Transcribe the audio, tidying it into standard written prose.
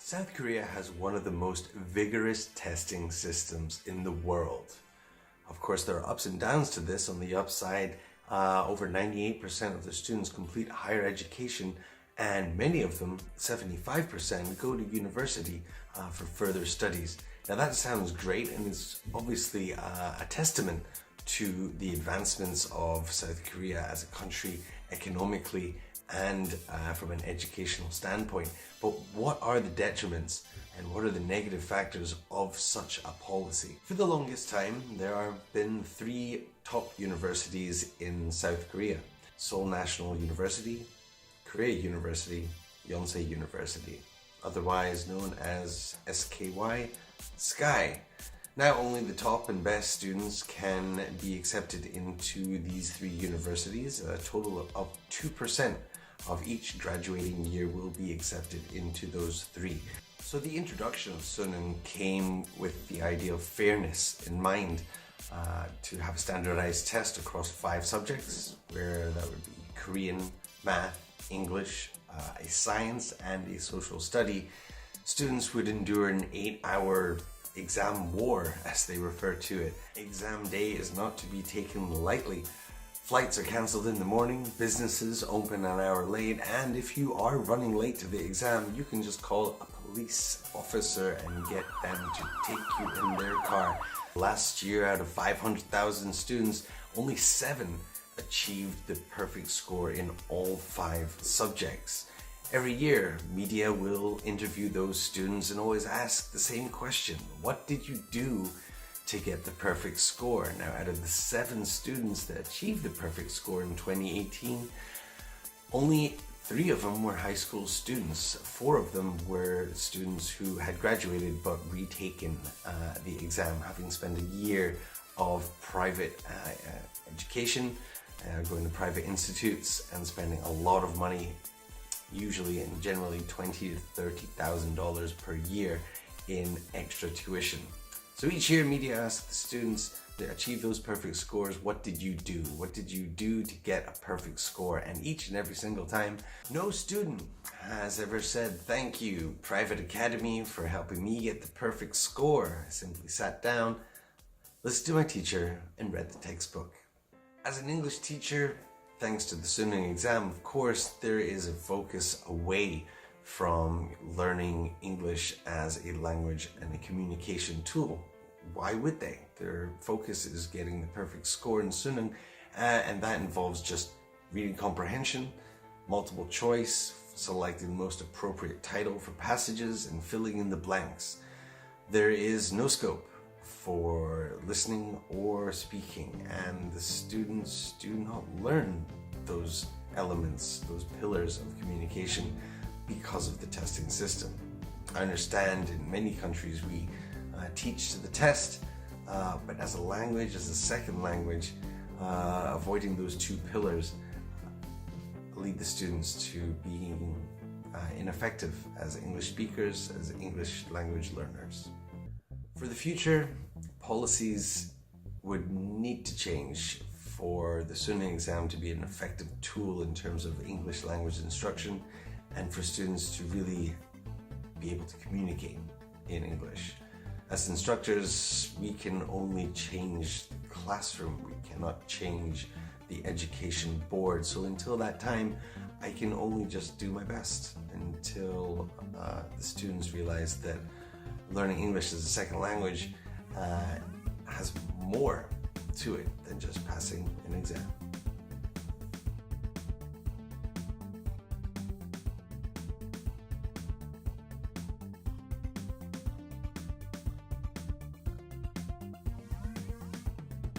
South Korea has one of the most vigorous testing systems in the world. Of course, there are ups and downs to this. On the upside, over 98% of the students complete higher education, and many of them, 75%, go to university for further studies. Now that sounds great, and is obviously a testament to the advancements of South Korea as a country economically and from an educational standpoint. But what are the detriments and what are the negative factors of such a policy? For the longest time, there have been three top universities in South Korea: Seoul National University, Korea University, Yonsei University, otherwise known as SKY, Sky. Now only the top and best students can be accepted into these three universities. A total of 2% of each graduating year will be accepted into those three. So the introduction of Suneung came with the idea of fairness in mind, to have a standardized test across 5 subjects, where that would be Korean, math, English, a science, and a social study. Students would endure an 8-hour exam war, as they refer to it. Exam day is not to be taken lightly. Flights are cancelled in the morning, businesses open an hour late, and if you are running late to the exam, you can just call a police officer and get them to take you in their car. Last year, out of 500,000 students, only 7 achieved the perfect score in all 5 subjects. Every year, media will interview those students and always ask the same question: what did you do to get the perfect score? Now, out of the 7 students that achieved the perfect score in 2018, only 3 of them were high school students. 4 of them were students who had graduated but retaken the exam, having spent a year of private education, going to private institutes and spending a lot of money, usually and generally $20,000 to $30,000 per year in extra tuition. So each year, media asks the students that achieve those perfect scores, what did you do? What did you do to get a perfect score? And each and every single time, no student has ever said, "Thank you, private academy, for helping me get the perfect score." I simply sat down, listened to my teacher, and read the textbook. As an English teacher, thanks to the Suneung exam, of course, there is a focus away from learning English as a language and a communication tool. Why would they? Their focus is getting the perfect score in Suneung, and that involves just reading comprehension, multiple choice, selecting the most appropriate title for passages, and filling in the blanks. There is no scope for listening or speaking, and the students do not learn those elements, those pillars of communication, because of the testing system. I understand in many countries we teach to the test, but as a language, as a second language, avoiding those 2 pillars lead the students to being ineffective as English speakers, as English language learners. For the future, policies would need to change for the Suneung exam to be an effective tool in terms of English language instruction, and for students to really be able to communicate in English. As instructors, we can only change the classroom. We cannot change the education board. So until that time, I can only just do my best until the students realize that learning English as a second language has more to it than just passing an exam.